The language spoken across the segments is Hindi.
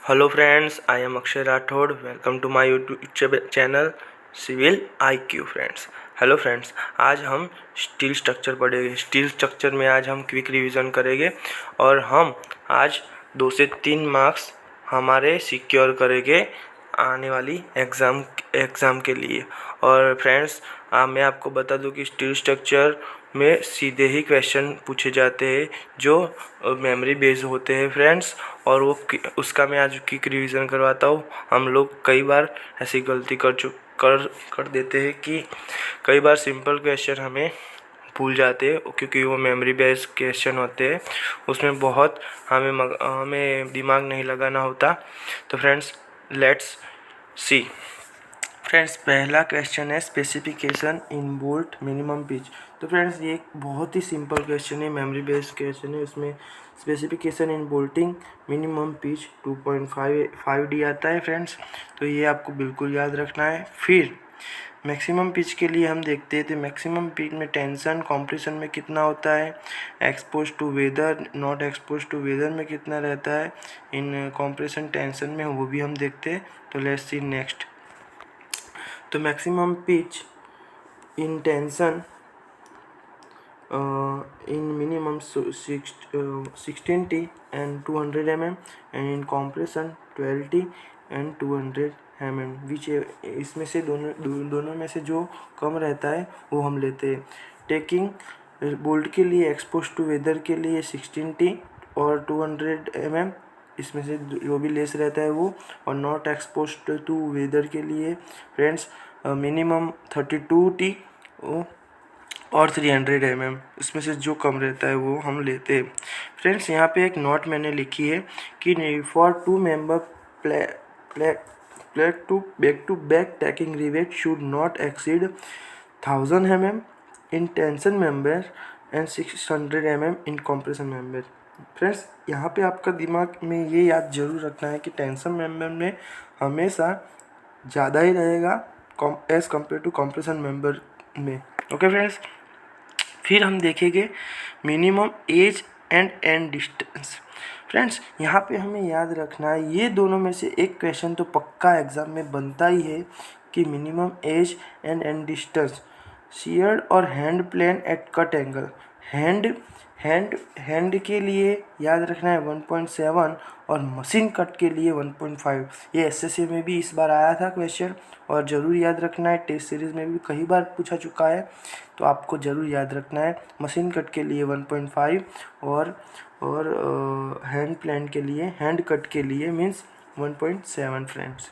Hello friends, I am Akshay Rathore. Welcome to my YouTube channel civil IQ friends. Hello friends, आज हम स्टील स्ट्रक्चर पढ़ेंगे। स्टील स्ट्रक्चर में आज हम क्विक रिवीजन करेंगे और हम आज 2 से 3 मार्क्स हमारे सिक्योर करेंगे आने वाली एग्ज़ाम के लिए। और फ्रेंड्स, मैं आपको बता दूं कि स्टील स्ट्रक्चर में सीधे ही क्वेश्चन पूछे जाते हैं जो मेमोरी बेस्ड होते हैं फ्रेंड्स। और वो उसका मैं आज क्विक रिवीजन करवाता हूँ। हम लोग कई बार ऐसी गलती कर देते हैं कि कई बार सिंपल क्वेश्चन हमें भूल जाते हैं क्योंकि वो मेमोरी बेस्ड क्वेश्चन होते हैं। उसमें बहुत हमें दिमाग नहीं लगाना होता। तो फ्रेंड्स, लेट्स सी। फ्रेंड्स, पहला क्वेश्चन है स्पेसिफिकेशन इन बोल्ट मिनिमम पिच। तो फ्रेंड्स, ये एक बहुत ही सिंपल क्वेश्चन है, मेमोरी बेस्ड क्वेश्चन है। उसमें स्पेसिफिकेशन इन बोल्टिंग मिनिमम पिच 2.5D आता है फ्रेंड्स। तो ये आपको बिल्कुल याद रखना है। फिर मैक्सिमम पिच के लिए हम देखते थे, मैक्सिमम पिच में टेंशन कॉम्प्रेशन में कितना होता है, expose to weather not expose to weather में कितना रहता है, इन कॉम्प्रेशन टेंशन में वो भी हम देखते हैं। तो लेट्स सी नेक्स्ट। तो maximum pitch in tension in minimum 16T and 200 mm and in compression 12T and 200 mm which इसमें से दोनों में से जो कम रहता है वो हम लेते हैं। टेकिंग बोल्ट के लिए एक्सपोज टू वेदर के लिए 16T और 200 mm इसमें से जो भी लेस रहता है वो, और नॉट एक्सपोज टू वेदर के लिए फ्रेंड्स मिनिमम 32T और 300 mm इसमें से जो कम रहता है वो हम लेते हैं। फ्रेंड्स, यहाँ पे एक नोट मैंने लिखी है कि for 2 member plate to back tacking rivet should not exceed 1000 mm in tension member and 600 mm in compression member. Friends, यहाँ पे आपका दिमाग में ये याद जरूर रखना है कि टेंशन मेंबर में हमेशा ज़्यादा ही रहेगा as compare to compression member में। ओके फ्रेंड्स, फिर हम देखेंगे minimum edge and end distance. Friends, यहाँ पे हमें याद रखना है ये दोनों में से एक क्वेश्चन तो पक्का एग्जाम में बनता ही है कि minimum edge and distance shared और hand plane at cut angle. Hand के लिए याद रखना है 1.7 और मशीन कट के लिए 1.5। ये SSA में भी इस बार आया था क्वेश्चन और ज़रूर याद रखना है। टेस्ट सीरीज़ में भी कई बार पूछा चुका है, तो आपको ज़रूर याद रखना है। मशीन कट के लिए 1.5 और हैंड प्लेन के लिए, हैंड कट के लिए मीन्स 1.7 फ्रेंड्स।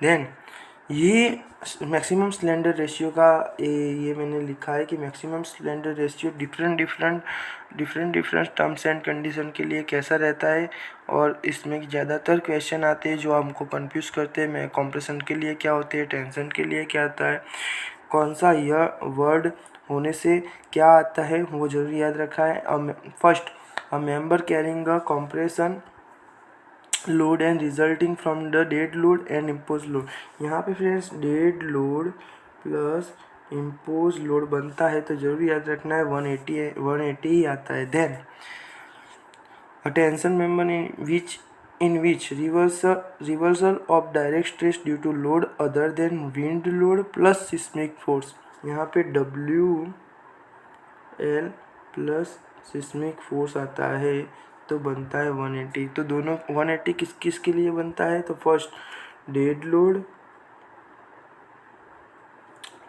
देन ये मैक्सिमम सिलेंडर रेशियो का ये मैंने लिखा है कि maximum cylinder ratio different terms and condition के लिए कैसा रहता है। और इसमें ज़्यादातर क्वेश्चन आते हैं जो हमको कंफ्यूज करते हैं। मैं कॉम्प्रेशन के लिए क्या होते हैं, टेंशन के लिए क्या आता है, कौन सा यह वर्ड होने से क्या आता है, वो जरूर याद रखा है। First, a member carrying a compression load and resulting from the dead load and impose load. यहाँ पे friends dead load plus impose load बनता है तो जरूर याद रखना है 180 ही आता है। Then a tension member in which reversal of direct stress due to load other than wind load plus seismic force। यहाँ पे WL प्लस सिस्मिक फोर्स आता है तो बनता है 180। तो दोनों 180 किस किस के लिए बनता है, तो फर्स्ट डेड लोड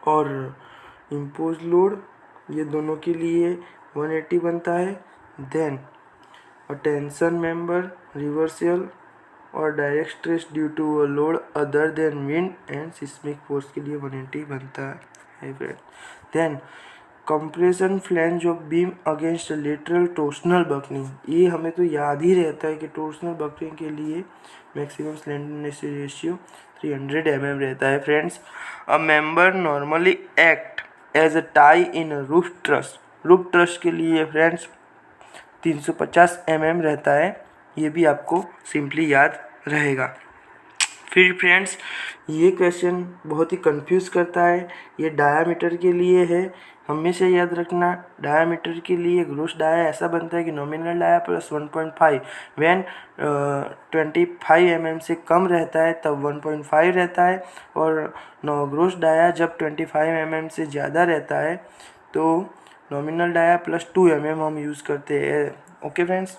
और इम्पोज लोड, ये दोनों के लिए 180 बनता है। Then a tension member reversal और direct stress due to a load other than wind and seismic force के लिए 180 बनता है friend. Then compression flange of beam against lateral torsional buckling, ये हमें तो याद ही रहता है कि टोर्सनल बकलिंग के लिए मैक्सिमम स्लेंडरनेस रेशियो 300 mm रहता है friends. A member normally act as a tie in roof truss के लिए फ्रेंड्स 350 mm रहता है। ये भी आपको सिंपली याद रहेगा। फिर फ्रेंड्स, ये क्वेश्चन बहुत ही कंफ्यूज करता है। ये डायामीटर के लिए है, हमेशा याद रखना, डायामीटर के लिए ग्रोस डाया ऐसा बनता है कि nominal dia plus 1.5 when 25 mm से कम रहता है तब 1.5 रहता है, और ग्रोस डाया जब 25 mm से ज़्यादा रहता है तो नॉमिनल डाया प्लस 2 mm हम यूज़ करते हैं। Okay friends.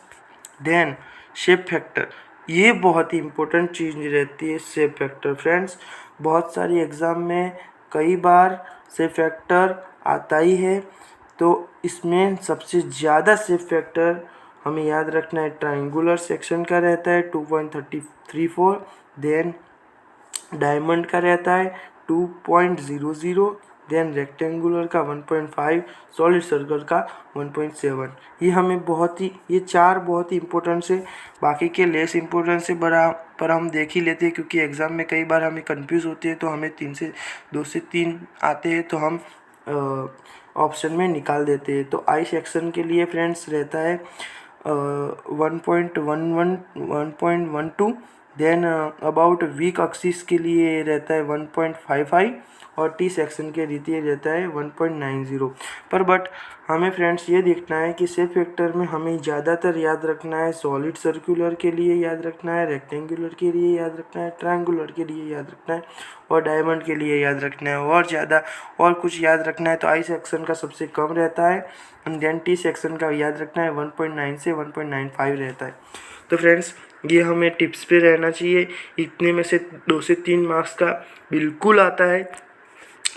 Then shape factor, ये बहुत ही इम्पोर्टेंट चीज़ रहती है शेप फैक्टर फ्रेंड्स। बहुत सारी एग्ज़ाम में कई बार शेप फैक्टर आता ही है, तो इसमें सबसे ज़्यादा शेप फैक्टर हमें याद रखना है ट्रायंगुलर सेक्शन का रहता है 2.34, देन डायमंड का रहता है 2.00, देन रेक्टेंगुलर का 1.5, सॉलिड सर्कल का 1.7। ये चार बहुत ही इंपॉर्टेंट से, बाकी के लेस इंपॉर्टेंस से बड़ा पर हम देख ही लेते हैं, क्योंकि एग्ज़ाम में कई बार हमें कंफ्यूज होते हैं, तो हमें 2 से 3 आते हैं तो हम ऑप्शन में निकाल देते हैं। तो आई सेक्शन के लिए फ्रेंड्स रहता है 1.11 1.12, देन अबाउट वीक एक्सिस के लिए रहता है 1.55, और टी सेक्शन के लिए रहता है 1.90। बट हमें फ्रेंड्स ये देखना है कि शेप फैक्टर में हमें ज़्यादातर याद रखना है सॉलिड सर्कुलर के लिए याद रखना है, रेक्टेंगुलर के लिए याद रखना है, ट्रायंगुलर के लिए याद रखना है, और डायमंड के लिए याद रखना है। और ज़्यादा और कुछ याद रखना है तो आई सेक्शन का सबसे कम रहता है, देन टी सेक्शन का याद रखना है 1.9 से 1.95 रहता है। तो फ्रेंड्स ये हमें टिप्स पे रहना चाहिए, इतने में से 2 से 3 मार्क्स का बिल्कुल आता है।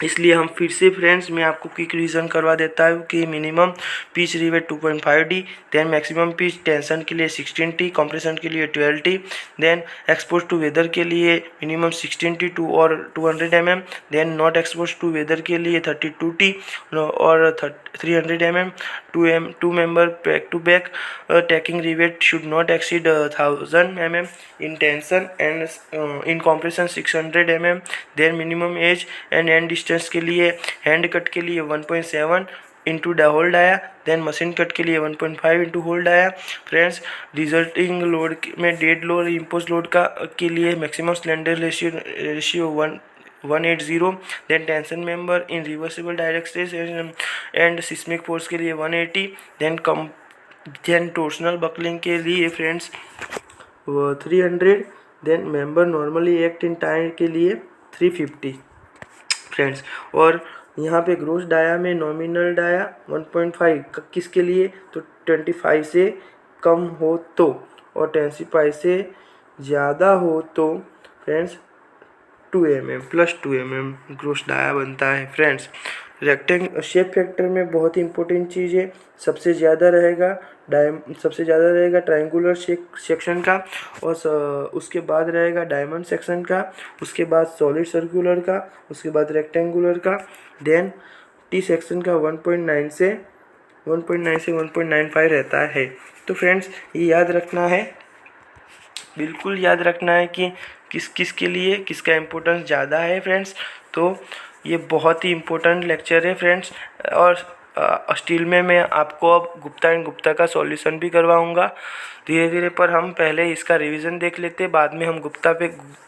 इसलिए हम फिर से फ्रेंड्स मैं आपको क्विक रिवीजन करवा देता हूँ कि minimum pitch rivet 2.5D, then maximum pitch tension के लिए 16T, कंप्रेशन के लिए 12T, then expose to weather के लिए मिनिमम 16T 2 और 200 mm, then not expose to weather के लिए 32T और 300 mm, 2 member back to back, taking rivet should not exceed 1000 mm in tension and in compression 600 mm, then minimum edge and end distance के लिए हैंड कट के लिए 1.7 into hole dia, then machine cut के लिए 1.5 into hole dia. Friends resulting load में डेड लोड इम्पोज लोड का के लिए maximum slender ratio 180, then tension member in reversible directions and seismic force के लिए 180, देन टोर्सनल बकलिंग के लिए friends 300, then member normally act in time के लिए 350 फ्रेंड्स। और यहाँ पे ग्रोस डाया में नॉमिनल डाया 1.5 किसके लिए, तो 25 से कम हो तो, और 25 से ज़्यादा हो तो friends 2 mm plus 2 mm gross dia बनता है फ्रेंड्स। शेप फैक्टर में बहुत ही इंपॉर्टेंट चीज़ है, सबसे ज़्यादा रहेगा ट्रायंगुलर सेक्शन का, और उसके बाद रहेगा डायमंड सेक्शन का, उसके बाद सॉलिड सर्कुलर का, उसके बाद रेक्टेंगुलर का, देन टी सेक्शन का 1.9 से 1.95 रहता है। तो फ्रेंड्स ये याद रखना है, बिल्कुल याद रखना है कि किस के लिए किसका इम्पोर्टेंस ज़्यादा है फ्रेंड्स। तो ये बहुत ही इम्पोर्टेंट लेक्चर है फ्रेंड्स, और स्टील में मैं आपको अब गुप्ता एंड गुप्ता का सॉल्यूशन भी करवाऊंगा धीरे धीरे, पर हम पहले इसका रिवीजन देख लेते हैं, बाद में हम गुप्ता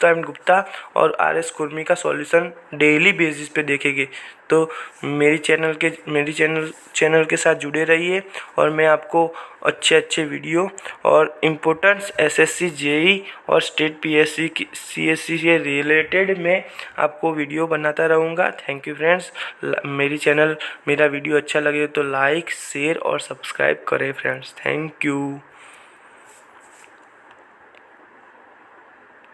एंड गुप्ता और RS कुर्मी का सॉल्यूशन डेली बेसिस पे देखेंगे। तो मेरी चैनल के साथ जुड़े रहिए, और मैं आपको अच्छे वीडियो और इम्पोर्टेंट्स SSC JEE और स्टेट PSC CSC से रिलेटेड मैं आपको वीडियो बनाता रहूँगा। Thank you friends. मेरा वीडियो अच्छा लगे तो लाइक शेयर और सब्सक्राइब करें फ्रेंड्स। Thank you.